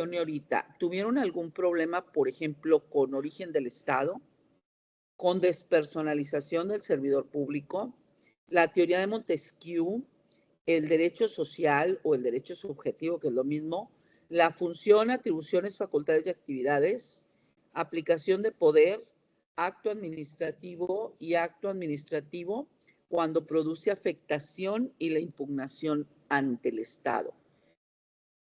ahorita, ¿tuvieron algún problema, por ejemplo, con origen del Estado, con despersonalización del servidor público, la teoría de Montesquieu, el derecho social o el derecho subjetivo, que es lo mismo, la función, atribuciones, facultades y actividades, aplicación de poder, acto administrativo y acto administrativo cuando produce afectación y la impugnación ante el Estado?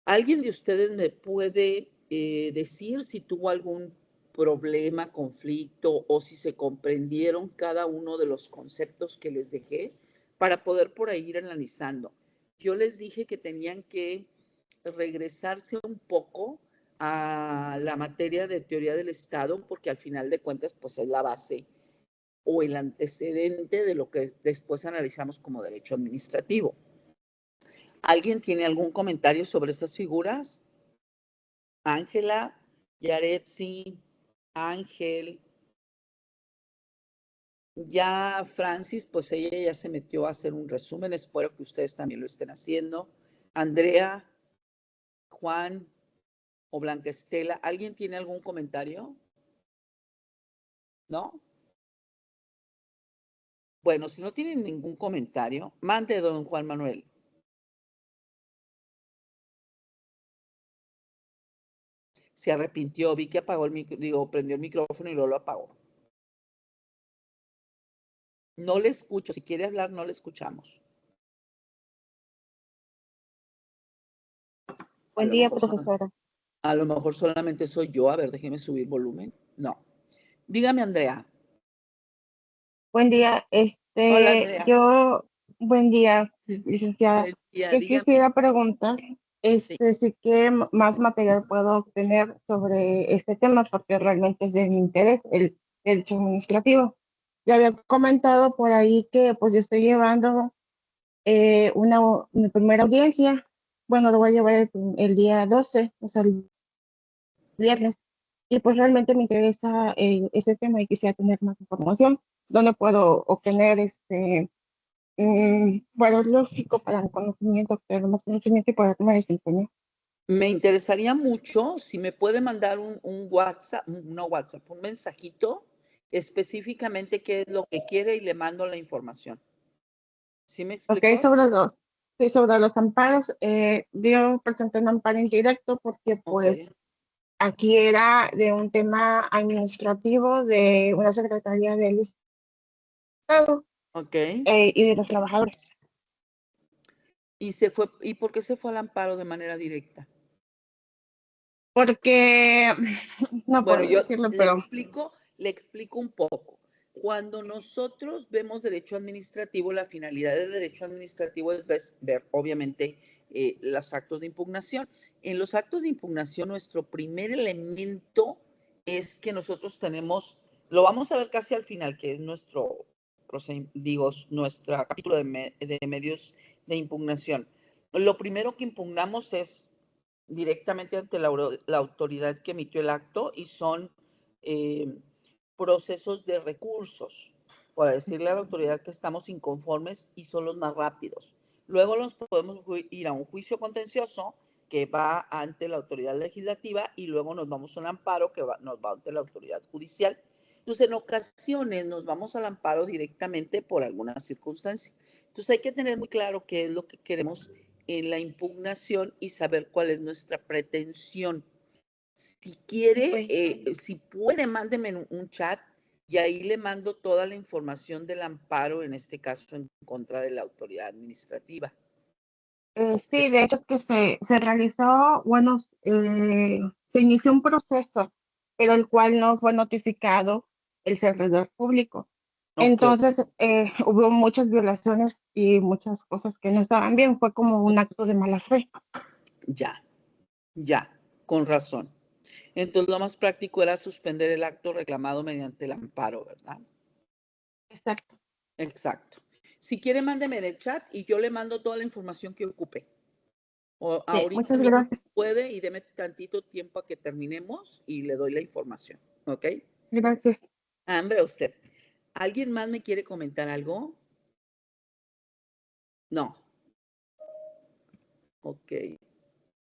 ¿Alguien de ustedes me puede decir si tuvo algún problema, conflicto o si se comprendieron cada uno de los conceptos que les dejé para poder por ahí ir analizando? Yo les dije que tenían que regresarse un poco a la materia de teoría del Estado porque al final de cuentas pues es la base o el antecedente de lo que después analizamos como derecho administrativo. ¿Alguien tiene algún comentario sobre estas figuras? Ángela, Yaretsi, Ángel, ya Francis, pues ella ya se metió a hacer un resumen, espero que ustedes también lo estén haciendo. Andrea, Juan o Blanca Estela, ¿alguien tiene algún comentario? ¿No? Bueno, si no tienen ningún comentario, mande don Juan Manuel. Se arrepintió, vi que apagó prendió el micrófono y luego lo apagó. No le escucho, si quiere hablar no le escuchamos. Buen día, profesora. A lo mejor solamente soy yo. A ver, déjeme subir volumen. No. Dígame, Andrea. Buen día. Hola, Andrea. Buen día, licenciada. Buen día, Yo dígame. quisiera preguntar, si qué más material puedo obtener sobre este tema, porque realmente es de mi interés, el derecho administrativo. Ya había comentado por ahí que pues yo estoy llevando mi primera audiencia. Bueno, lo voy a llevar el día 12, o sea, el viernes. Y pues realmente me interesa ese tema y quisiera tener más información. ¿Dónde puedo obtener valor lógico para el conocimiento, tener más conocimiento y poder desempeñar? Me interesaría mucho si me puede mandar un WhatsApp, un mensajito específicamente qué es lo que quiere y le mando la información. ¿Sí me explico? Ok, sobre los amparos, yo presenté un amparo indirecto porque pues aquí era de un tema administrativo de una secretaría del Estado y de los trabajadores. ¿Y por qué se fue al amparo de manera directa? Porque, no bueno, puedo yo decirlo, le explico un poco. Cuando nosotros vemos derecho administrativo, la finalidad del derecho administrativo es ver obviamente, los actos de impugnación. En los actos de impugnación, nuestro primer elemento es que nosotros tenemos, lo vamos a ver casi al final, que es nuestro capítulo de medios de impugnación. Lo primero que impugnamos es directamente ante la autoridad que emitió el acto y son procesos de recursos, para decirle a la autoridad que estamos inconformes y son los más rápidos. Luego nos podemos ir a un juicio contencioso que va ante la autoridad legislativa y luego nos vamos a un amparo que nos va ante la autoridad judicial. Entonces, en ocasiones nos vamos al amparo directamente por alguna circunstancia. Entonces, hay que tener muy claro qué es lo que queremos en la impugnación y saber cuál es nuestra pretensión. Si quiere, si puede, mándeme un chat y ahí le mando toda la información del amparo, en este caso en contra de la autoridad administrativa. sí, de hecho es que se realizó, se inició un proceso, pero el cual no fue notificado el servidor público. Entonces, hubo muchas violaciones y muchas cosas que no estaban bien. Fue como un acto de mala fe. Ya, con razón. Entonces, lo más práctico era suspender el acto reclamado mediante el amparo, ¿verdad? Exacto. Si quiere, mándeme en el chat y yo le mando toda la información que ocupe. Ahorita muchas gracias. Puede y deme tantito tiempo a que terminemos y le doy la información, ¿ok? Gracias. Hambre a usted. ¿Alguien más me quiere comentar algo? No. Ok.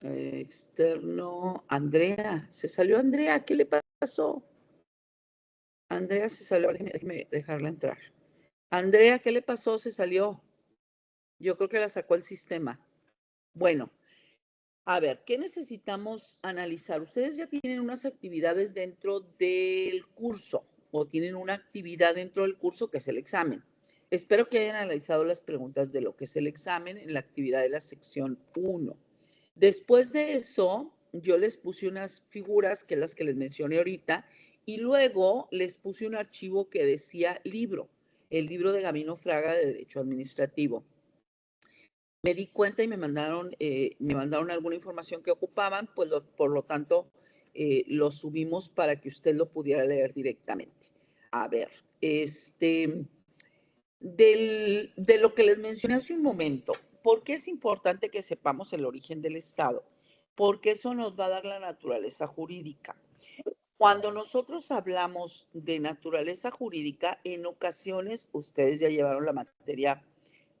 Externo, Andrea, se salió Andrea, ¿qué le pasó? Andrea se salió, déjeme dejarla entrar. Andrea, ¿qué le pasó? Se salió. Yo creo que la sacó el sistema. Bueno, a ver, ¿qué necesitamos analizar? Ustedes ya tienen unas actividades dentro del curso o tienen una actividad dentro del curso que es el examen. Espero que hayan analizado las preguntas de lo que es el examen en la actividad de la sección 1. Después de eso, yo les puse unas figuras, que las que les mencioné ahorita, y luego les puse un archivo que decía libro, el libro de Gabino Fraga de Derecho Administrativo. Me di cuenta y me mandaron alguna información que ocupaban, pues por lo tanto lo subimos para que usted lo pudiera leer directamente. A ver, de lo que les mencioné hace un momento, ¿por qué es importante que sepamos el origen del Estado? Porque eso nos va a dar la naturaleza jurídica. Cuando nosotros hablamos de naturaleza jurídica, en ocasiones ustedes ya llevaron la materia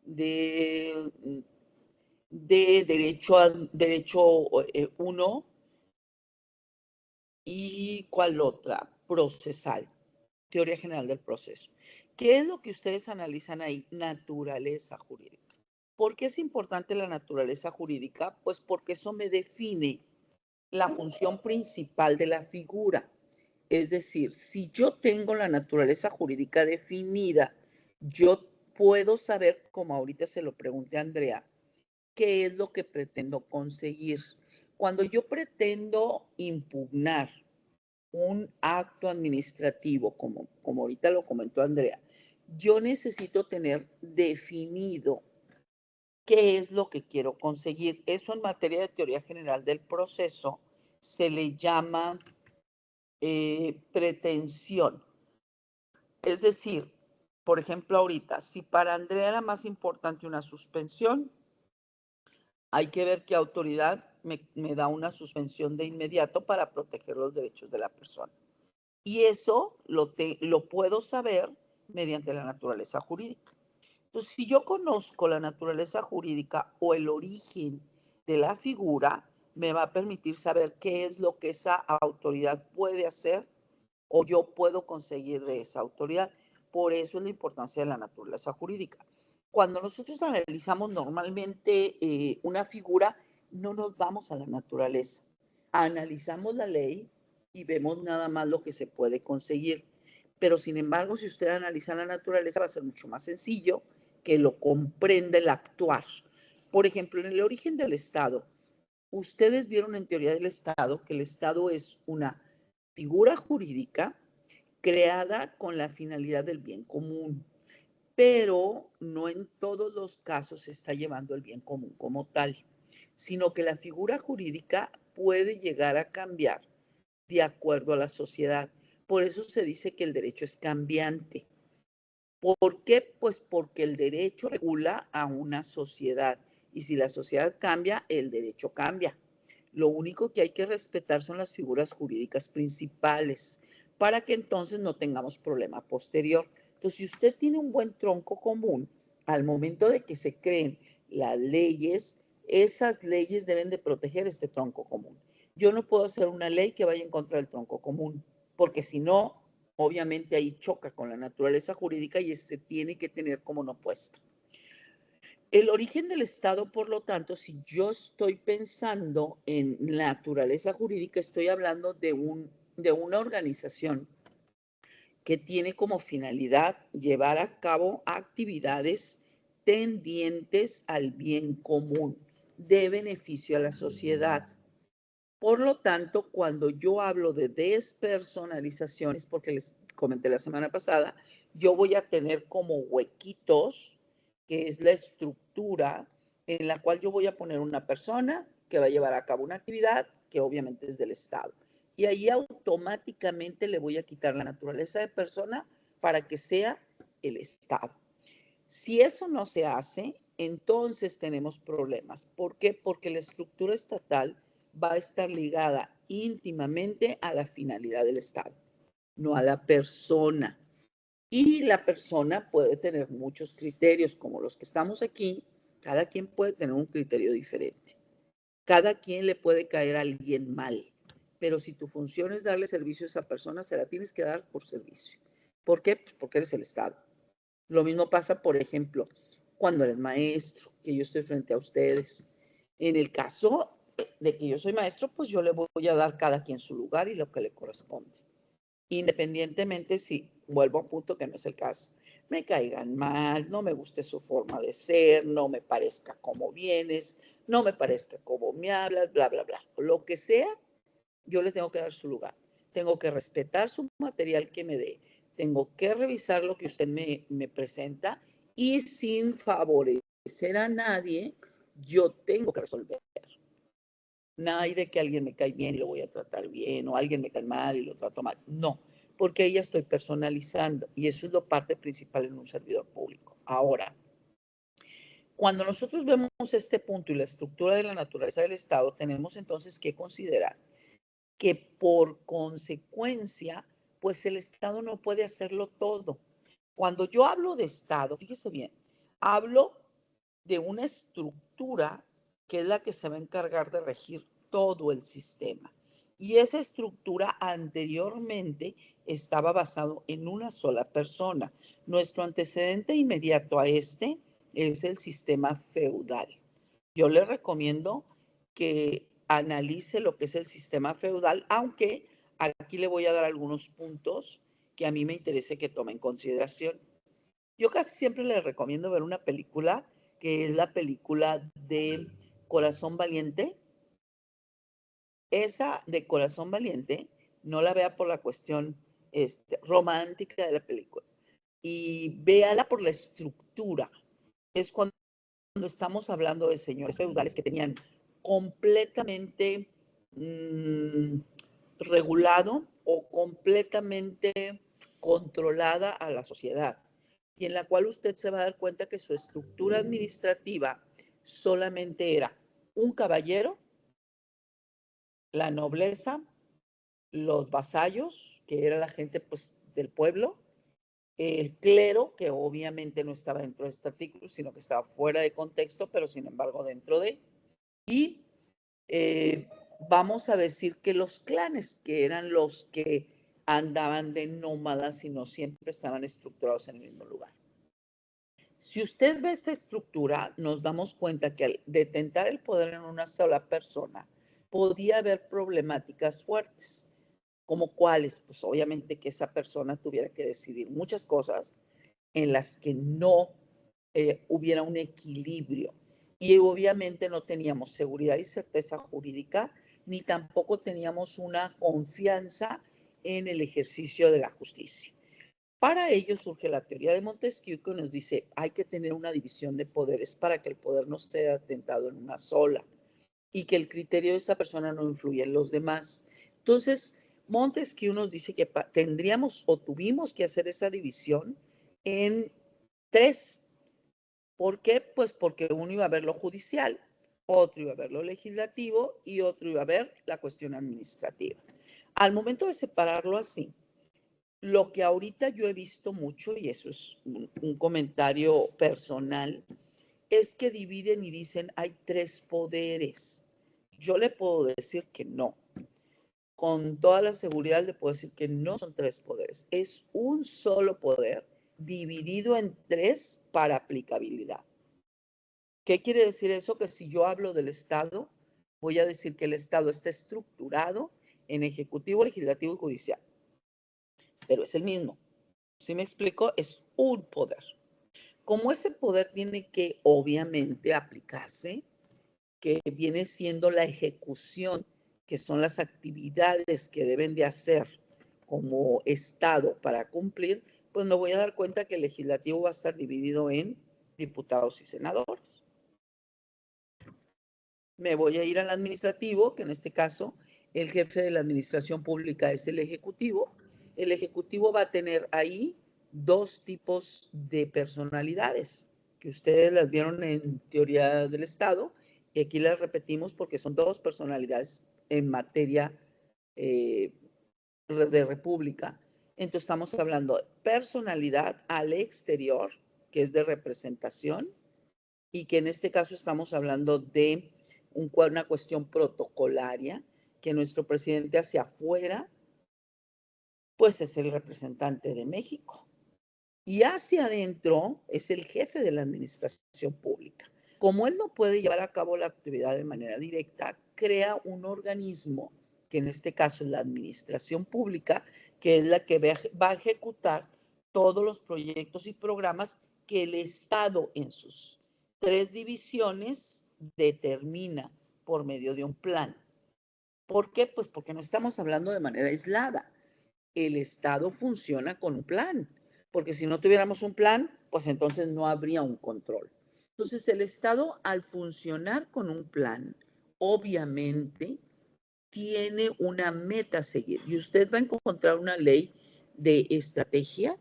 de derecho 1 y cuál otra, procesal, teoría general del proceso. ¿Qué es lo que ustedes analizan ahí? Naturaleza jurídica. ¿Por qué es importante la naturaleza jurídica? Pues porque eso me define la función principal de la figura. Es decir, si yo tengo la naturaleza jurídica definida, yo puedo saber, como ahorita se lo pregunté a Andrea, qué es lo que pretendo conseguir. Cuando yo pretendo impugnar un acto administrativo, como ahorita lo comentó Andrea, yo necesito tener definido qué es lo que quiero conseguir. Eso en materia de teoría general del proceso se le llama pretensión. Es decir, por ejemplo, ahorita, si para Andrea era más importante una suspensión, hay que ver qué autoridad me da una suspensión de inmediato para proteger los derechos de la persona. Y eso lo puedo saber mediante la naturaleza jurídica. Entonces, si yo conozco la naturaleza jurídica o el origen de la figura, me va a permitir saber qué es lo que esa autoridad puede hacer o yo puedo conseguir de esa autoridad. Por eso es la importancia de la naturaleza jurídica. Cuando nosotros analizamos normalmente una figura, no nos vamos a la naturaleza. Analizamos la ley y vemos nada más lo que se puede conseguir. Pero sin embargo, si usted analiza la naturaleza, va a ser mucho más sencillo que lo comprenda el actuar. Por ejemplo, en el origen del Estado, ustedes vieron en teoría del Estado que el Estado es una figura jurídica creada con la finalidad del bien común, pero no en todos los casos se está llevando el bien común como tal, sino que la figura jurídica puede llegar a cambiar de acuerdo a la sociedad. Por eso se dice que el derecho es cambiante. ¿Por qué? Pues porque el derecho regula a una sociedad y si la sociedad cambia, el derecho cambia. Lo único que hay que respetar son las figuras jurídicas principales para que entonces no tengamos problema posterior. Entonces, si usted tiene un buen tronco común, al momento de que se creen las leyes, esas leyes deben de proteger este tronco común. Yo no puedo hacer una ley que vaya en contra del tronco común, porque si no, obviamente ahí choca con la naturaleza jurídica y se tiene que tener como no opuesto. El origen del Estado, por lo tanto, si yo estoy pensando en naturaleza jurídica, estoy hablando de una organización que tiene como finalidad llevar a cabo actividades tendientes al bien común, de beneficio a la sociedad. Por lo tanto, cuando yo hablo de despersonalizaciones, porque les comenté la semana pasada, yo voy a tener como huequitos, que es la estructura en la cual yo voy a poner una persona que va a llevar a cabo una actividad que obviamente es del Estado. Y ahí automáticamente le voy a quitar la naturaleza de persona para que sea el Estado. Si eso no se hace, entonces tenemos problemas. ¿Por qué? Porque la estructura estatal va a estar ligada íntimamente a la finalidad del Estado, no a la persona. Y la persona puede tener muchos criterios, como los que estamos aquí, cada quien puede tener un criterio diferente. Cada quien le puede caer a alguien mal, pero si tu función es darle servicio a esa persona, se la tienes que dar por servicio. ¿Por qué? Pues porque eres el Estado. Lo mismo pasa, por ejemplo, cuando eres maestro, que yo estoy frente a ustedes. En el caso de que yo soy maestro, pues yo le voy a dar cada quien su lugar y lo que le corresponde. Independientemente si, vuelvo a un punto que no es el caso, me caigan mal, no me guste su forma de ser, no me parezca como vienes, no me parezca como me hablas, bla, bla, bla. Lo que sea, yo le tengo que dar su lugar. Tengo que respetar su material que me dé. Tengo que revisar lo que usted me presenta y sin favorecer a nadie, yo tengo que resolver. Nada hay de que alguien me cae bien y lo voy a tratar bien, o alguien me cae mal y lo trato mal. No, porque ahí ya estoy personalizando y eso es lo parte principal en un servidor público. Ahora, cuando nosotros vemos este punto y la estructura de la naturaleza del Estado, tenemos entonces que considerar que por consecuencia, pues el Estado no puede hacerlo todo. Cuando yo hablo de Estado, fíjese bien, hablo de una estructura que es la que se va a encargar de regir todo el sistema. Y esa estructura anteriormente estaba basado en una sola persona. Nuestro antecedente inmediato a este es el sistema feudal. Yo le recomiendo que analice lo que es el sistema feudal, aunque aquí le voy a dar algunos puntos que a mí me interesa que tome en consideración. Yo casi siempre le recomiendo ver una película que es la película de Corazón Valiente. Esa de Corazón Valiente, no la vea por la cuestión romántica de la película y véala por la estructura. Es cuando estamos hablando de señores feudales que tenían completamente regulado o completamente controlada a la sociedad y en la cual usted se va a dar cuenta que su estructura administrativa solamente era un caballero, la nobleza, los vasallos, que era la gente pues, del pueblo, el clero, que obviamente no estaba dentro de este artículo, sino que estaba fuera de contexto, pero sin embargo dentro de, y vamos a decir que los clanes, que eran los que andaban de nómadas y no siempre estaban estructurados en el mismo lugar. Si usted ve esta estructura, nos damos cuenta que al detentar el poder en una sola persona, podía haber problemáticas fuertes, como cuáles, pues obviamente que esa persona tuviera que decidir muchas cosas en las que no hubiera un equilibrio. Y obviamente no teníamos seguridad y certeza jurídica, ni tampoco teníamos una confianza en el ejercicio de la justicia. Para ello surge la teoría de Montesquieu que nos dice hay que tener una división de poderes para que el poder no esté atentado en una sola y que el criterio de esa persona no influya en los demás. Entonces, Montesquieu nos dice que tendríamos o tuvimos que hacer esa división en tres. ¿Por qué? Pues porque uno iba a ver lo judicial, otro iba a ver lo legislativo y otro iba a ver la cuestión administrativa. Al momento de separarlo así, lo que ahorita yo he visto mucho, y eso es un comentario personal, es que dividen y dicen hay tres poderes. Yo le puedo decir que no. Con toda la seguridad le puedo decir que no son tres poderes. Es un solo poder dividido en tres para aplicabilidad. ¿Qué quiere decir eso? Que si yo hablo del Estado, voy a decir que el Estado está estructurado en ejecutivo, legislativo y judicial. Pero es el mismo. ¿Sí me explico? Es un poder. Como ese poder tiene que obviamente aplicarse, que viene siendo la ejecución, que son las actividades que deben de hacer como Estado para cumplir, pues me voy a dar cuenta que el legislativo va a estar dividido en diputados y senadores. Me voy a ir al administrativo, que en este caso el jefe de la administración pública es el ejecutivo. El ejecutivo va a tener ahí dos tipos de personalidades, que ustedes las vieron en teoría del Estado, y aquí las repetimos porque son dos personalidades en materia de república. Entonces estamos hablando de personalidad al exterior, que es de representación, y que en este caso estamos hablando de una cuestión protocolaria, que nuestro presidente hacia afuera, pues es el representante de México. Y hacia adentro es el jefe de la administración pública. Como él no puede llevar a cabo la actividad de manera directa, crea un organismo, que en este caso es la administración pública, que es la que va a ejecutar todos los proyectos y programas que el Estado en sus 3 divisiones determina por medio de un plan. ¿Por qué? Pues porque no estamos hablando de manera aislada. El Estado funciona con un plan, porque si no tuviéramos un plan, pues entonces no habría un control. Entonces, el Estado, al funcionar con un plan, obviamente tiene una meta a seguir. Y usted va a encontrar una ley de estrategia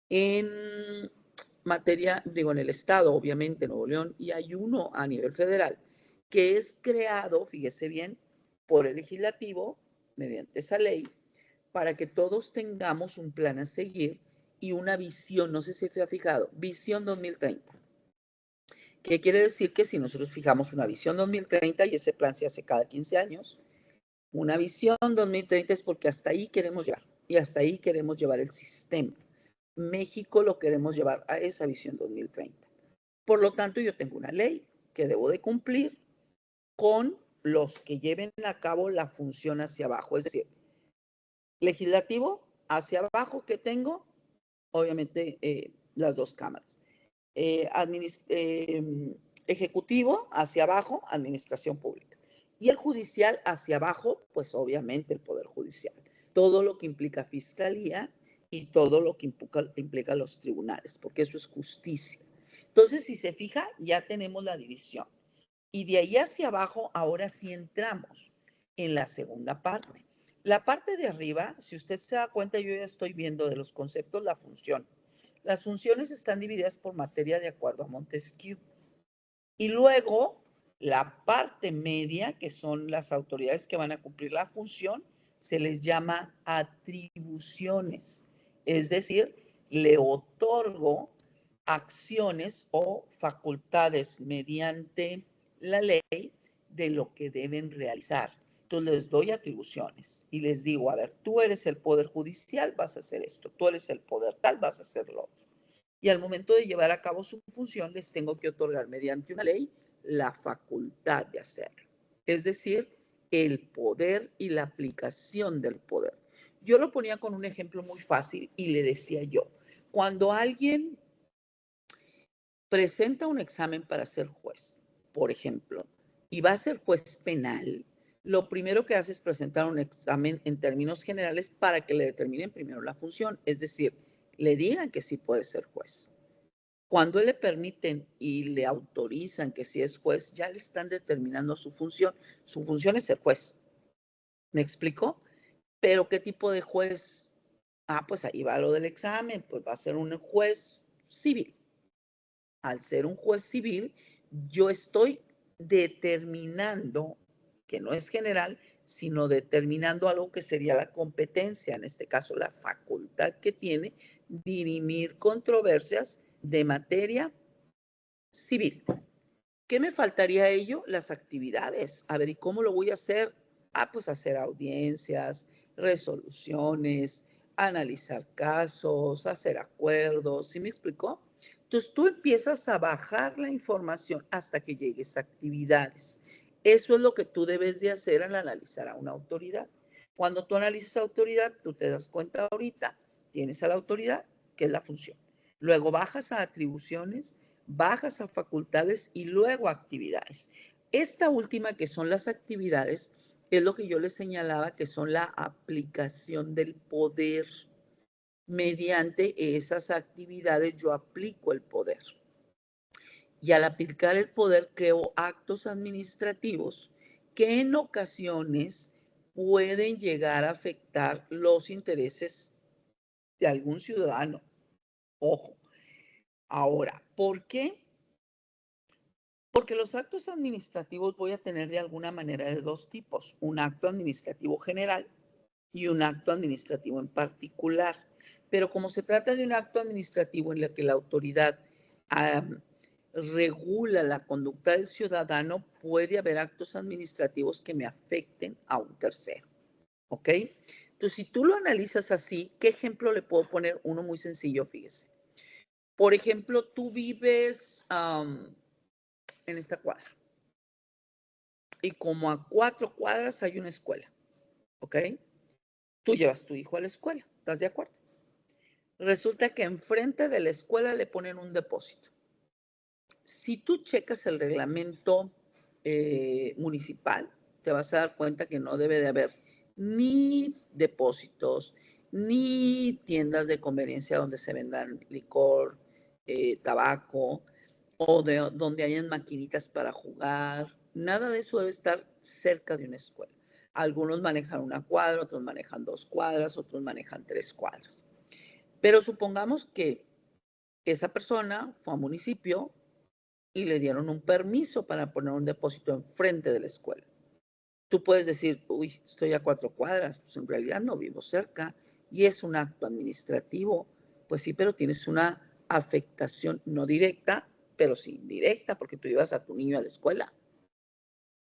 en materia, digo, en el Estado, obviamente, en Nuevo León, y hay uno a nivel federal, que es creado, fíjese bien, por el legislativo, mediante esa ley, para que todos tengamos un plan a seguir y una visión, no sé si se ha fijado, visión 2030. ¿Qué quiere decir? Que si nosotros fijamos una visión 2030 y ese plan se hace cada 15 años, una visión 2030 es porque hasta ahí queremos llegar y hasta ahí queremos llevar el sistema. México lo queremos llevar a esa visión 2030. Por lo tanto, yo tengo una ley que debo de cumplir con los que lleven a cabo la función hacia abajo. Es decir, legislativo hacia abajo que tengo, obviamente las 2 cámaras. Ejecutivo hacia abajo, administración pública. Y el judicial hacia abajo, pues obviamente el Poder Judicial. Todo lo que implica fiscalía y todo lo que implica los tribunales, porque eso es justicia. Entonces, si se fija, ya tenemos la división. Y de ahí hacia abajo, ahora sí entramos en la segunda parte. La parte de arriba, si usted se da cuenta, yo ya estoy viendo de los conceptos la función. Las funciones están divididas por materia de acuerdo a Montesquieu. Y luego, la parte media, que son las autoridades que van a cumplir la función, se les llama atribuciones. Es decir, le otorgo acciones o facultades mediante la ley de lo que deben realizar. Entonces les doy atribuciones y les digo, a ver, tú eres el Poder Judicial, vas a hacer esto, tú eres el Poder tal, vas a hacer lo otro. Y al momento de llevar a cabo su función, les tengo que otorgar mediante una ley la facultad de hacerlo. Es decir, el poder y la aplicación del poder. Yo lo ponía con un ejemplo muy fácil y le decía yo, cuando alguien presenta un examen para ser juez, por ejemplo, y va a ser juez penal, lo primero que hace es presentar un examen en términos generales para que le determinen primero la función, es decir, le digan que sí puede ser juez. Cuando le permiten y le autorizan que si es juez, ya le están determinando su función. Su función es ser juez. ¿Me explico? Pero ¿qué tipo de juez? Ah, pues ahí va lo del examen, pues va a ser un juez civil. Al ser un juez civil, yo estoy determinando, que no es general, sino determinando algo que sería la competencia, en este caso la facultad que tiene dirimir controversias de materia civil. ¿Qué me faltaría a ello? Las actividades. A ver, ¿y cómo lo voy a hacer? Ah, pues hacer audiencias, resoluciones, analizar casos, hacer acuerdos. ¿Sí me explicó? Entonces tú empiezas a bajar la información hasta que llegues a actividades. Eso es lo que tú debes de hacer al analizar a una autoridad. Cuando tú analizas a autoridad, tú te das cuenta ahorita, tienes a la autoridad, que es la función. Luego bajas a atribuciones, bajas a facultades y luego a actividades. Esta última, que son las actividades, es lo que yo les señalaba, que son la aplicación del poder. Mediante esas actividades yo aplico el poder. Y al aplicar el poder creo actos administrativos que en ocasiones pueden llegar a afectar los intereses de algún ciudadano. Ojo. Ahora, ¿por qué? Porque los actos administrativos voy a tener de alguna manera de 2 tipos, un acto administrativo general y un acto administrativo en particular. Pero como se trata de un acto administrativo en el que la autoridad regula la conducta del ciudadano, puede haber actos administrativos que me afecten a un tercero. ¿Ok? Entonces, si tú lo analizas así, ¿qué ejemplo le puedo poner? Uno muy sencillo, fíjese. Por ejemplo, tú vives en esta cuadra y como a 4 cuadras hay una escuela. ¿Ok? Tú llevas tu hijo a la escuela, ¿estás de acuerdo? Resulta que enfrente de la escuela le ponen un depósito. Si tú checas el reglamento municipal, te vas a dar cuenta que no debe de haber ni depósitos, ni tiendas de conveniencia donde se vendan licor, tabaco, o donde hayan maquinitas para jugar. Nada de eso debe estar cerca de una escuela. Algunos manejan una cuadra, otros manejan 2 cuadras, otros manejan 3 cuadras. Pero supongamos que esa persona fue a municipio y le dieron un permiso para poner un depósito enfrente de la escuela. Tú puedes decir, uy, estoy a 4 cuadras, pues en realidad no vivo cerca y es un acto administrativo. Pues sí, pero tienes una afectación no directa, pero sí indirecta, porque tú llevas a tu niño a la escuela.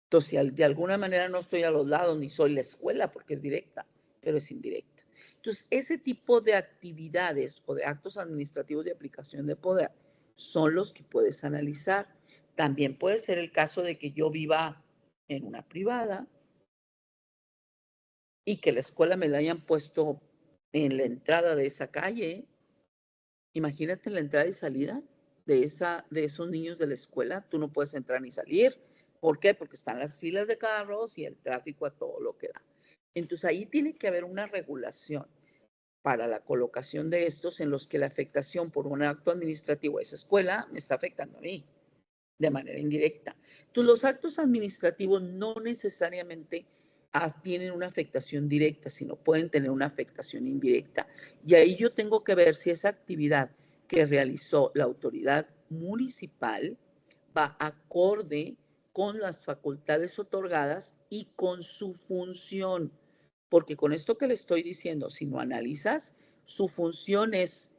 Entonces, si de alguna manera no estoy a los lados ni soy la escuela, porque es directa, pero es indirecta. Entonces, ese tipo de actividades o de actos administrativos de aplicación de poder son los que puedes analizar. También puede ser el caso de que yo viva en una privada y que la escuela me la hayan puesto en la entrada de esa calle. Imagínate la entrada y salida de esos niños de la escuela. Tú no puedes entrar ni salir. ¿Por qué? Porque están las filas de carros y el tráfico a todo lo que da. Entonces ahí tiene que haber una regulación para la colocación de estos en los que la afectación por un acto administrativo a esa escuela me está afectando a mí de manera indirecta. Entonces los actos administrativos no necesariamente tienen una afectación directa, sino pueden tener una afectación indirecta. Y ahí yo tengo que ver si esa actividad que realizó la autoridad municipal va acorde con las facultades otorgadas y con su función. Porque con esto que le estoy diciendo, si no analizas, su función es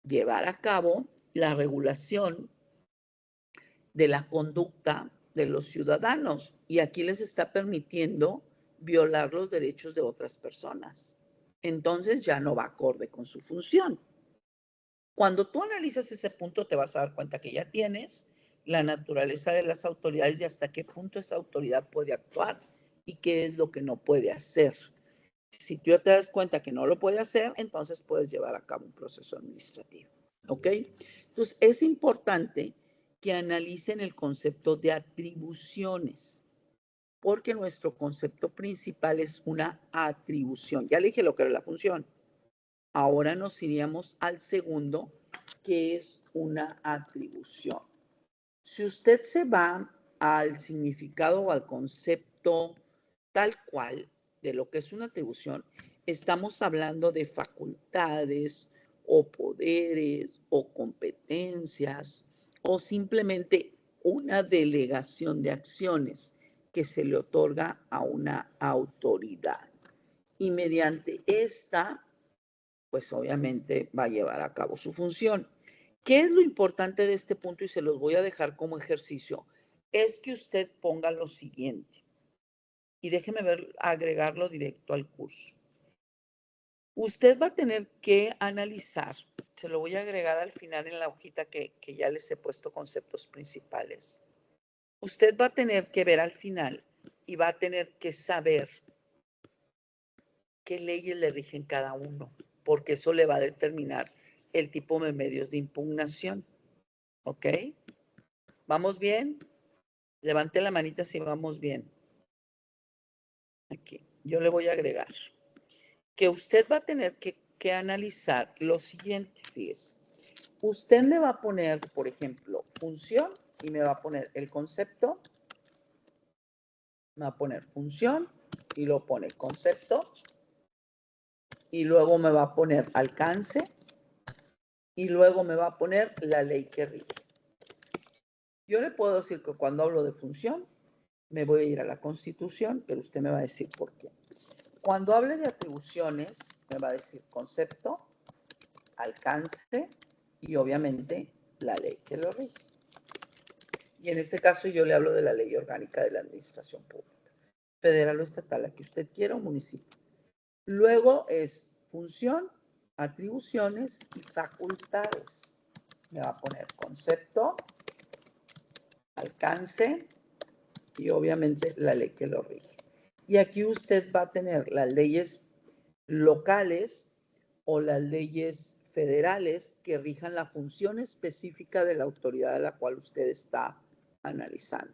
llevar a cabo la regulación de la conducta de los ciudadanos y aquí les está permitiendo violar los derechos de otras personas. Entonces ya no va acorde con su función. Cuando tú analizas ese punto te vas a dar cuenta que ya tienes la naturaleza de las autoridades y hasta qué punto esa autoridad puede actuar y qué es lo que no puede hacer. Si tú ya te das cuenta que no lo puede hacer, entonces puedes llevar a cabo un proceso administrativo. ¿Ok? Entonces es importante que analicen el concepto de atribuciones, porque nuestro concepto principal es una atribución. Ya le dije lo que era la función. Ahora nos iríamos al segundo, que es una atribución. Si usted se va al significado o al concepto tal cual de lo que es una atribución, estamos hablando de facultades o poderes o competencias o simplemente una delegación de acciones que se le otorga a una autoridad. Y mediante esta, pues obviamente va a llevar a cabo su función. ¿Qué es lo importante de este punto? Y se los voy a dejar como ejercicio. Es que usted ponga lo siguiente. Y déjeme ver, agregarlo directo al curso. Usted va a tener que analizar, se lo voy a agregar al final en la hojita que ya les he puesto conceptos principales. Usted va a tener que ver al final y va a tener que saber qué leyes le rigen cada uno, porque eso le va a determinar el tipo de medios de impugnación. ¿Ok? ¿Vamos bien? Levante la manita si vamos bien. Aquí, yo le voy a agregar que usted va a tener que analizar lo siguiente, fíjese. Usted me va a poner, por ejemplo, función y me va a poner el concepto, me va a poner función y lo pone concepto y luego me va a poner alcance y luego me va a poner la ley que rige. Yo le puedo decir que cuando hablo de función me voy a ir a la Constitución, pero usted me va a decir por qué. Cuando hable de atribuciones, me va a decir concepto, alcance y obviamente la ley que lo rige. Y en este caso yo le hablo de la Ley Orgánica de la Administración Pública, federal o estatal, la que usted quiera, o municipio. Luego es función, atribuciones y facultades. Me va a poner concepto, alcance y obviamente la ley que lo rige. Y aquí usted va a tener las leyes locales o las leyes federales que rijan la función específica de la autoridad a la cual usted está analizando.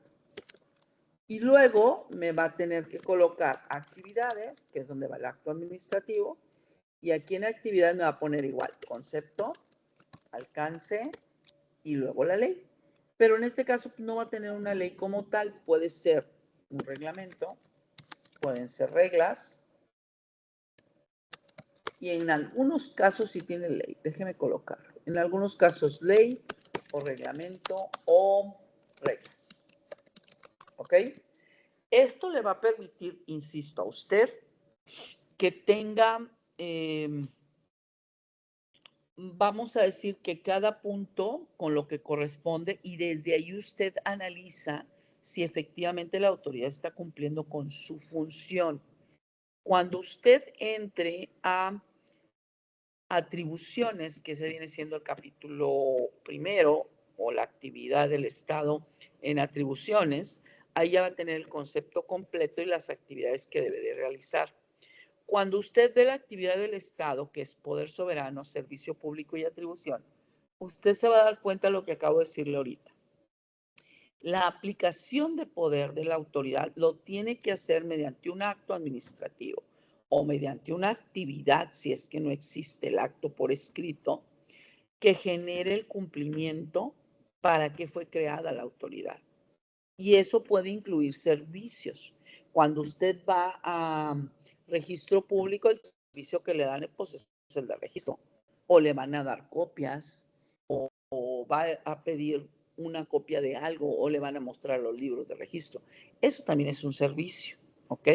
Y luego me va a tener que colocar actividades, que es donde va el acto administrativo, y aquí en actividad me va a poner igual concepto, alcance y luego la ley. Pero en este caso no va a tener una ley como tal, puede ser un reglamento, pueden ser reglas, y en algunos casos sí tiene ley. Déjeme colocarlo. En algunos casos ley o reglamento o reglas. ¿Ok? Esto le va a permitir, insisto, a usted que tenga, vamos a decir que cada punto con lo que corresponde y desde ahí usted analiza si efectivamente la autoridad está cumpliendo con su función. Cuando usted entre a atribuciones, que se viene siendo el capítulo primero, o la actividad del Estado en atribuciones, ahí ya va a tener el concepto completo y las actividades que debe de realizar. Cuando usted ve la actividad del Estado, que es poder soberano, servicio público y atribución, usted se va a dar cuenta de lo que acabo de decirle ahorita. La aplicación de poder de la autoridad lo tiene que hacer mediante un acto administrativo o mediante una actividad, si es que no existe el acto por escrito, que genere el cumplimiento para que fue creada la autoridad. Y eso puede incluir servicios. Cuando usted va a registro público, el servicio que le dan pues, es el de registro. O le van a dar copias, o va a pedir una copia de algo, o le van a mostrar los libros de registro. Eso también es un servicio, ¿ok?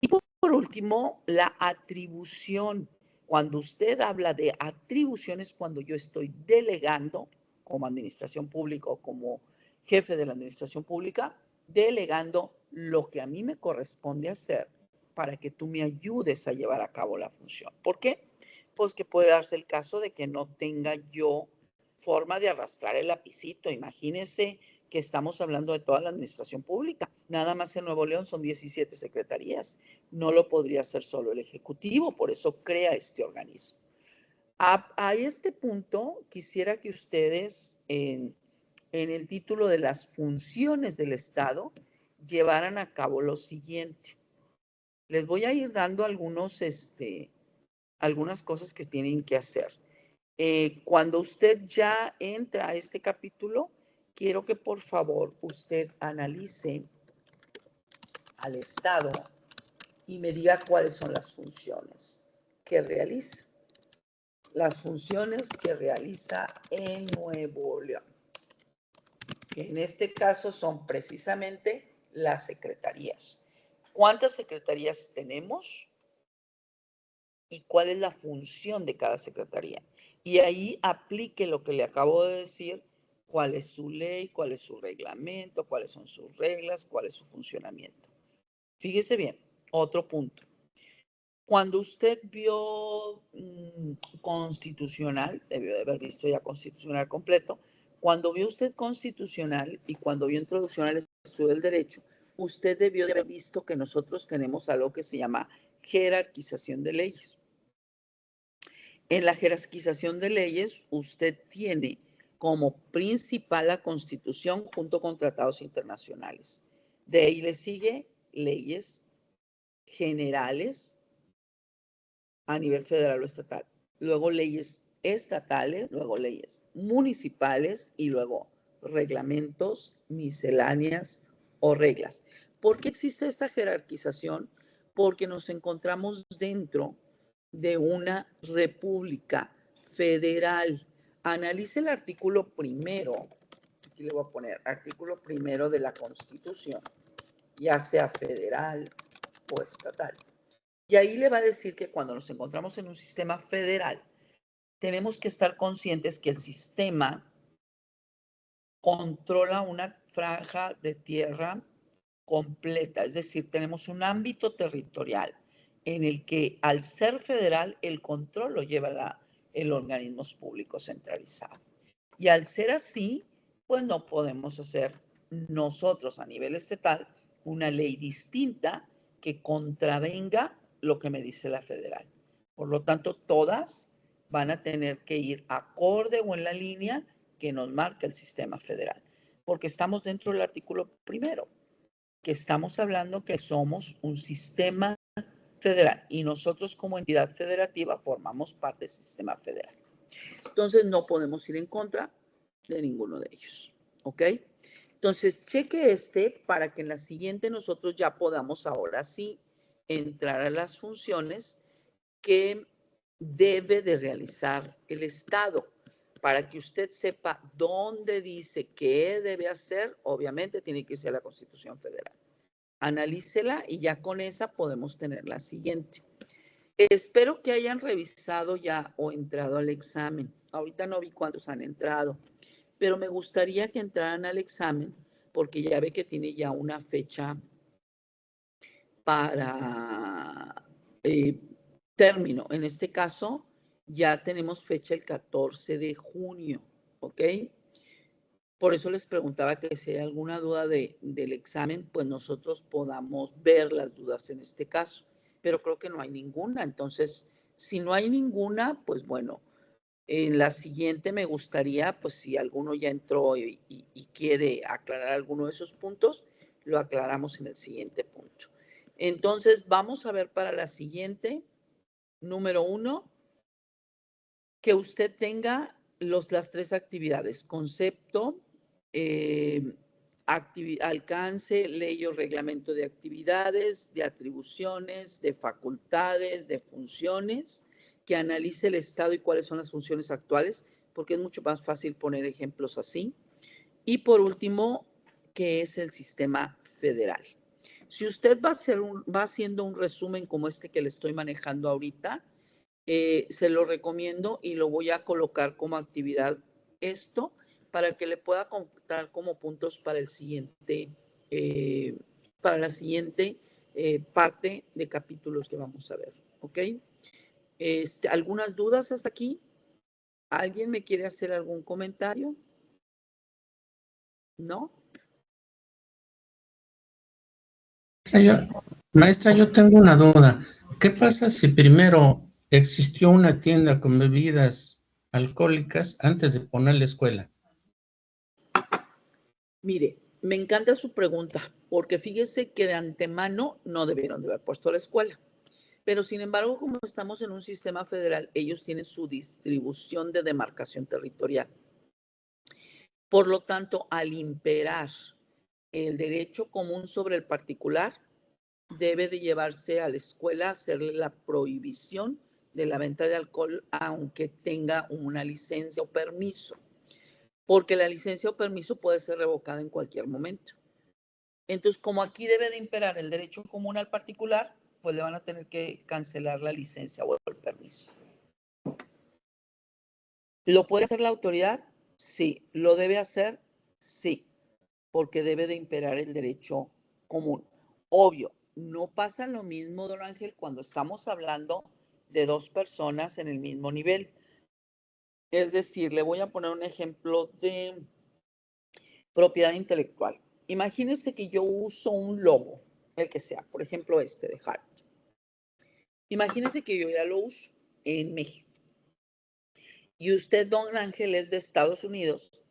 Y por último, la atribución. Cuando usted habla de atribuciones, cuando yo estoy delegando como administración pública o como jefe de la administración pública, delegando lo que a mí me corresponde hacer para que tú me ayudes a llevar a cabo la función. ¿Por qué? Pues que puede darse el caso de que no tenga yo forma de arrastrar el lapicito. Imagínense que estamos hablando de toda la administración pública. Nada más en Nuevo León son 17 secretarías. No lo podría hacer solo el Ejecutivo, por eso crea este organismo. A este punto, quisiera que ustedes en el título de las funciones del Estado llevaran a cabo lo siguiente. Les voy a ir dando algunas cosas que tienen que hacer. Cuando usted ya entra a este capítulo, quiero que por favor usted analice al Estado y me diga cuáles son las funciones que realiza. Las funciones que realiza en Nuevo León, que en este caso son precisamente las secretarías. ¿Cuántas secretarías tenemos? ¿Y cuál es la función de cada secretaría? Y ahí aplique lo que le acabo de decir, cuál es su ley, cuál es su reglamento, cuáles son sus reglas, cuál es su funcionamiento. Fíjese bien, otro punto. Cuando usted vio constitucional, debió de haber visto ya constitucional completo, cuando vio usted constitucional y cuando vio introducción al estudio del derecho, usted debió de haber visto que nosotros tenemos algo que se llama jerarquización de leyes. En la jerarquización de leyes, usted tiene como principal la Constitución junto con tratados internacionales. De ahí le sigue leyes generales a nivel federal o estatal. Luego leyes estatales, luego leyes municipales y luego reglamentos, misceláneas o reglas. ¿Por qué existe esta jerarquización? Porque nos encontramos dentro de una república federal. Analice el artículo primero, aquí le voy a poner artículo primero de la Constitución, ya sea federal o estatal. Y ahí le va a decir que cuando nos encontramos en un sistema federal, tenemos que estar conscientes que el sistema controla una franja de tierra completa, es decir, tenemos un ámbito territorial en el que al ser federal el control lo lleva el organismo público centralizado. Y al ser así, pues no podemos hacer nosotros a nivel estatal una ley distinta que contravenga lo que me dice la federal. Por lo tanto, todas van a tener que ir acorde o en la línea que nos marca el sistema federal, porque estamos dentro del artículo primero, que estamos hablando que somos un sistema federal y nosotros como entidad federativa formamos parte del sistema federal. Entonces no podemos ir en contra de ninguno de ellos, ¿ok? Entonces cheque para que en la siguiente nosotros ya podamos ahora sí entrar a las funciones que debe de realizar el Estado. Para que usted sepa dónde dice qué debe hacer, obviamente tiene que irse a la Constitución Federal. Analícela y ya con esa podemos tener la siguiente. Espero que hayan revisado ya o entrado al examen. Ahorita no vi cuántos han entrado, pero me gustaría que entraran al examen porque ya ve que tiene ya una fecha para término. En este caso, ya tenemos fecha el 14 de junio, ¿ok? Por eso les preguntaba que si hay alguna duda del examen, pues nosotros podamos ver las dudas en este caso. Pero creo que no hay ninguna. Entonces, si no hay ninguna, pues bueno, en la siguiente me gustaría, pues si alguno ya entró y quiere aclarar alguno de esos puntos, lo aclaramos en el siguiente punto. Entonces, vamos a ver para la siguiente, número 1, que usted tenga las 3 actividades: concepto, alcance, ley o reglamento de actividades, de atribuciones, de facultades, de funciones, que analice el Estado y cuáles son las funciones actuales, porque es mucho más fácil poner ejemplos así. Y por último, ¿qué es el sistema federal? Si usted va haciendo un resumen como este que le estoy manejando ahorita, se lo recomiendo y lo voy a colocar como actividad esto para que le pueda contar como puntos para el siguiente, para la siguiente parte de capítulos que vamos a ver, ¿ok? ¿Algunas dudas hasta aquí? ¿Alguien me quiere hacer algún comentario? ¿No? Maestra, yo tengo una duda. ¿Qué pasa si primero existió una tienda con bebidas alcohólicas antes de poner la escuela? Mire, me encanta su pregunta, porque fíjese que de antemano no debieron de haber puesto la escuela. Pero sin embargo, como estamos en un sistema federal, ellos tienen su distribución de demarcación territorial. Por lo tanto, al imperar el derecho común sobre el particular, debe de llevarse a la escuela a hacerle la prohibición de la venta de alcohol, aunque tenga una licencia o permiso, porque la licencia o permiso puede ser revocada en cualquier momento. Entonces, como aquí debe de imperar el derecho común al particular, pues le van a tener que cancelar la licencia o el permiso. ¿Lo puede hacer la autoridad? Sí. ¿Lo debe hacer? Sí, porque debe de imperar el derecho común. Obvio, no pasa lo mismo, don Ángel, cuando estamos hablando de 2 personas en el mismo nivel. Es decir, le voy a poner un ejemplo de propiedad intelectual. Imagínese que yo uso un logo, el que sea, por ejemplo de Hart. Imagínese que yo ya lo uso en México. Y usted, don Ángel, es de Estados Unidos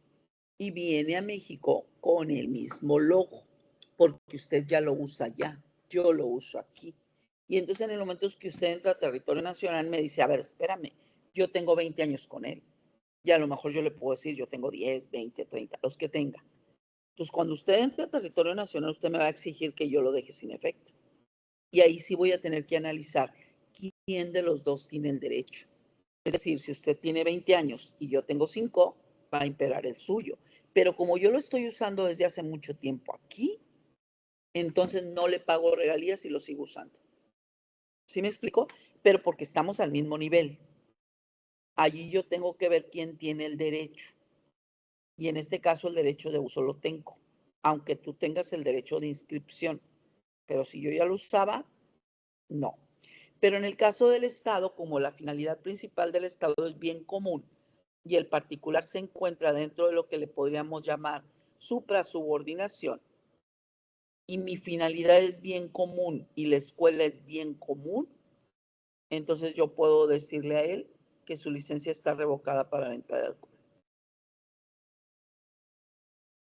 y viene a México con el mismo logo, porque usted ya lo usa allá, yo lo uso aquí. Y entonces en el momento que usted entra a territorio nacional me dice, a ver, espérame, yo tengo 20 años con él. Y a lo mejor yo le puedo decir, yo tengo 10, 20, 30, los que tenga. Entonces, cuando usted entre a territorio nacional, usted me va a exigir que yo lo deje sin efecto. Y ahí sí voy a tener que analizar quién de los dos tiene el derecho. Es decir, si usted tiene 20 años y yo tengo 5, va a imperar el suyo. Pero como yo lo estoy usando desde hace mucho tiempo aquí, entonces no le pago regalías y lo sigo usando. ¿Sí me explico? Pero porque estamos al mismo nivel. Allí yo tengo que ver quién tiene el derecho. Y en este caso el derecho de uso lo tengo, aunque tú tengas el derecho de inscripción. Pero si yo ya lo usaba, no. Pero en el caso del Estado, como la finalidad principal del Estado es bien común y el particular se encuentra dentro de lo que le podríamos llamar suprasubordinación, y mi finalidad es bien común y la escuela es bien común, entonces yo puedo decirle a él que su licencia está revocada para la venta de alcohol.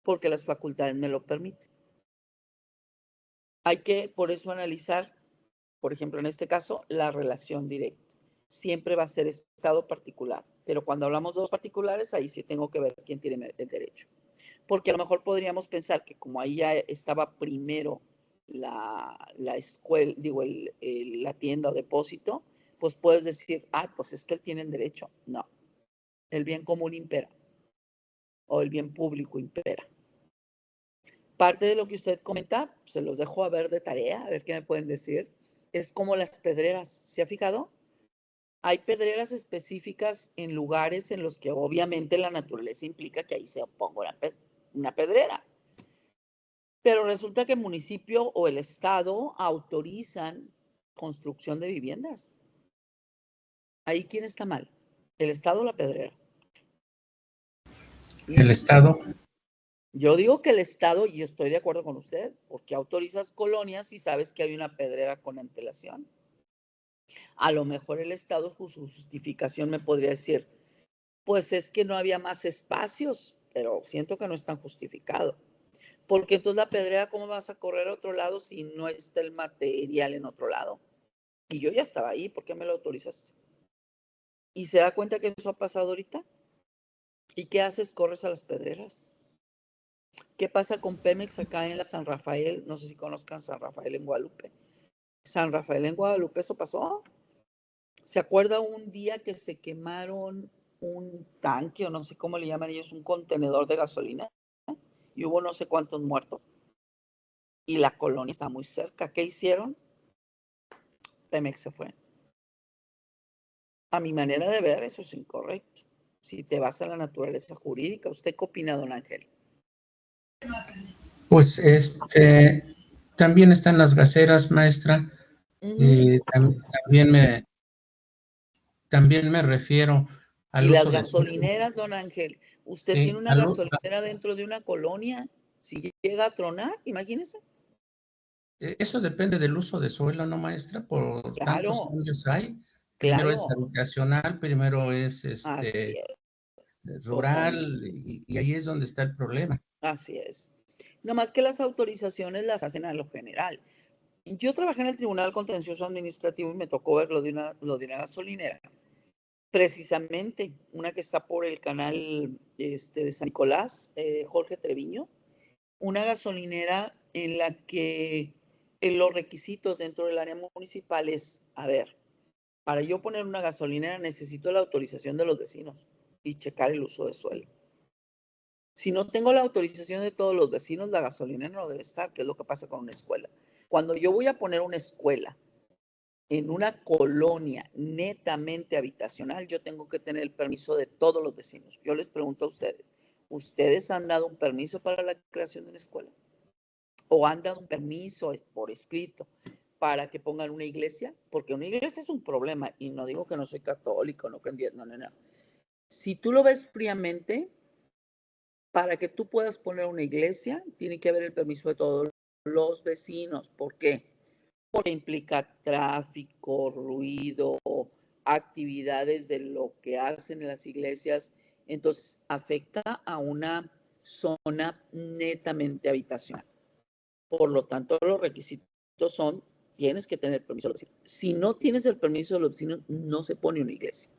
Porque las facultades me lo permiten. Hay que, por eso, analizar, por ejemplo, en este caso, la relación directa. Siempre va a ser Estado particular, pero cuando hablamos de dos particulares, ahí sí tengo que ver quién tiene el derecho. Porque a lo mejor podríamos pensar que como ahí ya estaba primero la escuela, digo, la tienda o depósito, pues puedes decir, pues es que él tiene el derecho. No, el bien común impera o el bien público impera. Parte de lo que usted comenta, se los dejo a ver de tarea, a ver qué me pueden decir, es como las pedreras. ¿Se ha fijado? Hay pedreras específicas en lugares en los que obviamente la naturaleza implica que ahí se ponga una pedrera. Pero resulta que el municipio o el estado autorizan construcción de viviendas. ¿Ahí quién está mal? ¿El estado o la pedrera? El Estado. Yo digo que el Estado, y estoy de acuerdo con usted, porque autorizas colonias y sabes que hay una pedrera con antelación. A lo mejor el Estado, su justificación me podría decir, pues es que no había más espacios, pero siento que no es tan justificado. Porque entonces la pedrera, ¿cómo vas a correr a otro lado si no está el material en otro lado? Y yo ya estaba ahí, ¿por qué me lo autorizaste? ¿Y se da cuenta que eso ha pasado ahorita? ¿Y qué haces? Corres a las pedreras. ¿Qué pasa con Pemex acá en la San Rafael? No sé si conozcan San Rafael en Guadalupe. San Rafael en Guadalupe, eso pasó. ¿Se acuerda un día que se quemaron un tanque o no sé cómo le llaman ellos, un contenedor de gasolina? Y hubo no sé cuántos muertos. Y la colonia está muy cerca. ¿Qué hicieron? Pemex se fue. A mi manera de ver, eso es incorrecto. Si te vas a la naturaleza jurídica, ¿usted qué opina, don Ángel? Pues también están las gaseras, maestra. También me refiero Y al las uso de suelo. gasolineras, don Ángel, usted Sí, tiene una gasolinera dentro de una colonia, si llega a tronar, imagínese. eso depende del uso de suelo, ¿no, maestra? Por tantos Claro, cambios hay. Primero es claro, habitacional, primero es así es, totalmente, rural, y ahí es donde está el problema. así es. No más que las autorizaciones las hacen a lo general. Yo trabajé en el Tribunal Contencioso Administrativo y me tocó ver lo de una gasolinera. Precisamente, una que está por el canal de San Nicolás, Jorge Treviño, una gasolinera en la que los requisitos dentro del área municipal es, a ver, para yo poner una gasolinera necesito la autorización de los vecinos y checar el uso de suelo. Si no tengo la autorización de todos los vecinos, la gasolinera no debe estar, que es lo que pasa con una escuela. Cuando yo voy a poner una escuela en una colonia netamente habitacional, yo tengo que tener el permiso de todos los vecinos. Yo les pregunto a ustedes, ¿ustedes han dado un permiso para la creación de una escuela? ¿O han dado un permiso por escrito para que pongan una iglesia? Porque una iglesia es un problema, y no digo que no soy católico, no creo en Dios, no. Si tú lo ves fríamente, para que tú puedas poner una iglesia, tiene que haber el permiso de todos los vecinos. ¿Por qué? Porque implica tráfico, ruido, actividades de lo que hacen en las iglesias. Entonces, afecta a una zona netamente habitacional. Por lo tanto, los requisitos son, tienes que tener permiso de los vecinos. Si no tienes el permiso de los vecinos, no se pone una iglesia.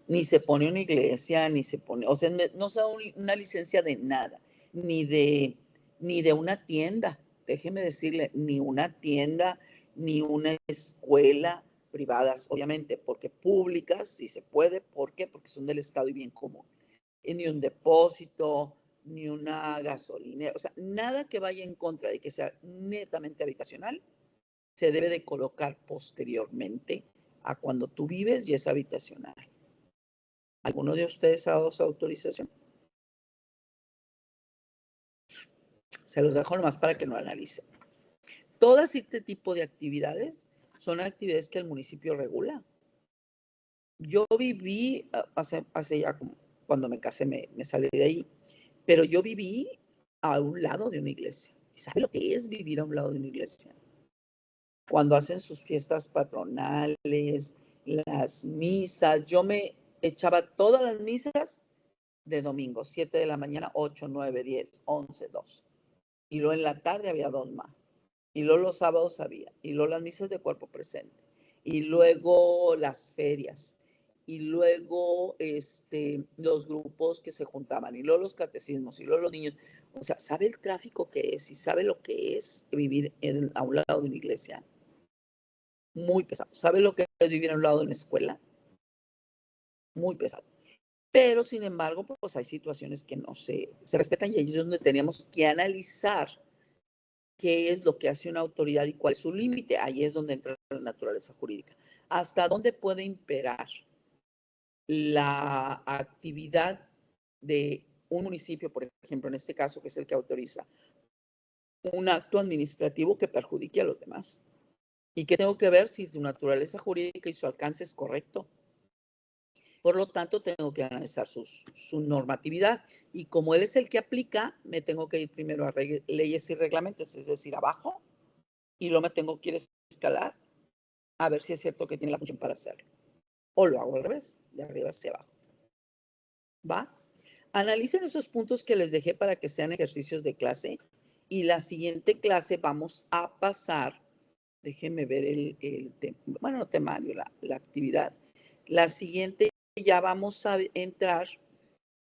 Ni se pone una iglesia, ni se pone, o sea, no se da una licencia de nada, ni de una tienda, déjeme decirle, ni una tienda, ni una escuela privadas, obviamente, porque públicas sí se puede. ¿Por qué? Porque son del Estado y bien común. Y ni un depósito, ni una gasolinera, o sea, nada que vaya en contra de que sea netamente habitacional, se debe de colocar posteriormente a cuando tú vives y es habitacional. ¿Alguno de ustedes ha dado su autorización? Se los dejo nomás para que lo analicen. Todo este tipo de actividades son actividades que el municipio regula. Yo viví, hace ya como, cuando me casé me salí de ahí, pero yo viví a un lado de una iglesia. ¿Sabe lo que es vivir a un lado de una iglesia? Cuando hacen sus fiestas patronales, las misas, yo me echaba todas las misas de domingo, 7 de la mañana, 8, 9, 10, 11, 12. Y luego en la tarde había 2 más. Y luego los sábados había. Y luego las misas de cuerpo presente. Y luego las ferias. Y luego los grupos que se juntaban. Y luego los catecismos. Y luego los niños. O sea, ¿sabe el tráfico que es? Y sabe lo que es vivir a un lado de una iglesia. Muy pesado. ¿Sabe lo que es vivir a un lado de una escuela? Muy pesado. Pero, sin embargo, pues hay situaciones que no se respetan y ahí es donde tenemos que analizar qué es lo que hace una autoridad y cuál es su límite. Ahí es donde entra la naturaleza jurídica. ¿Hasta dónde puede imperar la actividad de un municipio, por ejemplo, en este caso, que es el que autoriza un acto administrativo que perjudique a los demás? ¿Y qué tengo que ver si su naturaleza jurídica y su alcance es correcto? Por lo tanto, tengo que analizar su normatividad y como él es el que aplica, me tengo que ir primero a leyes y reglamentos, es decir, abajo, y luego me tengo que ir a escalar a ver si es cierto que tiene la función para hacerlo. O lo hago al revés, de arriba hacia abajo. ¿Va? Analicen esos puntos que les dejé para que sean ejercicios de clase y la siguiente clase vamos a pasar, déjenme ver el temario, la actividad. La siguiente ya vamos a entrar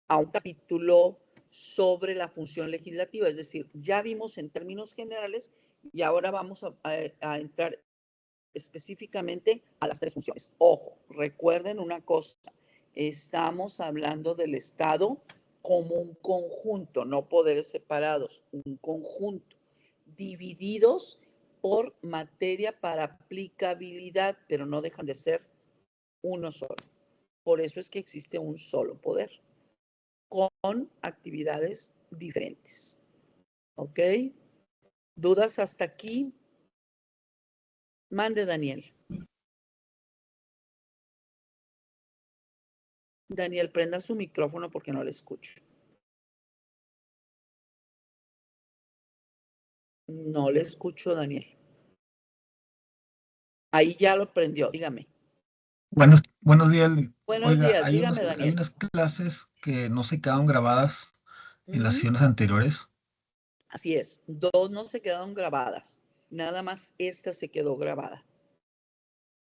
a un capítulo sobre la función legislativa, es decir, ya vimos en términos generales y ahora vamos a entrar específicamente a las 3 funciones. Ojo, recuerden una cosa, estamos hablando del Estado como un conjunto, no poderes separados, un conjunto, divididos por materia para aplicabilidad, pero no dejan de ser uno solo. Por eso es que existe un solo poder, con actividades diferentes. ¿Ok? ¿Dudas hasta aquí? Mande, Daniel. Daniel, prenda su micrófono porque no le escucho. No le escucho, Daniel. Ahí ya lo prendió, dígame. Buenos días. Buenos Oiga, días, dígame, Daniel. hay unas clases que no se quedaron grabadas en las sesiones anteriores. Así es, 2 no se quedaron grabadas, nada más esta se quedó grabada.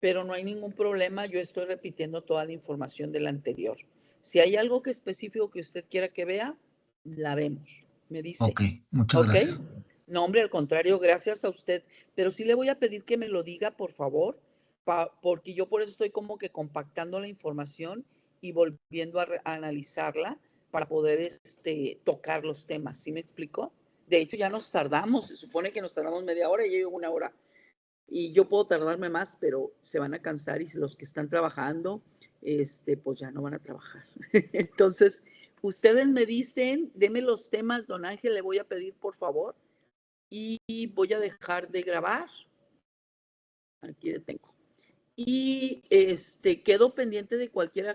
Pero no hay ningún problema, yo estoy repitiendo toda la información de la anterior. Si hay algo que específico que usted quiera que vea, la vemos, me dice. Ok, muchas gracias. No, hombre, al contrario, gracias a usted. Pero sí le voy a pedir que me lo diga, por favor, porque yo por eso estoy como que compactando la información y volviendo a analizarla para poder tocar los temas. ¿Sí me explico? De hecho, ya nos tardamos, se supone que nos tardamos media hora y ya llevo 1 hora. Y yo puedo tardarme más, pero se van a cansar y los que están trabajando, pues ya no van a trabajar. Entonces, ustedes me dicen, deme los temas, don Ángel, le voy a pedir, por favor, y voy a dejar de grabar. Aquí le tengo. Y quedo pendiente de cualquier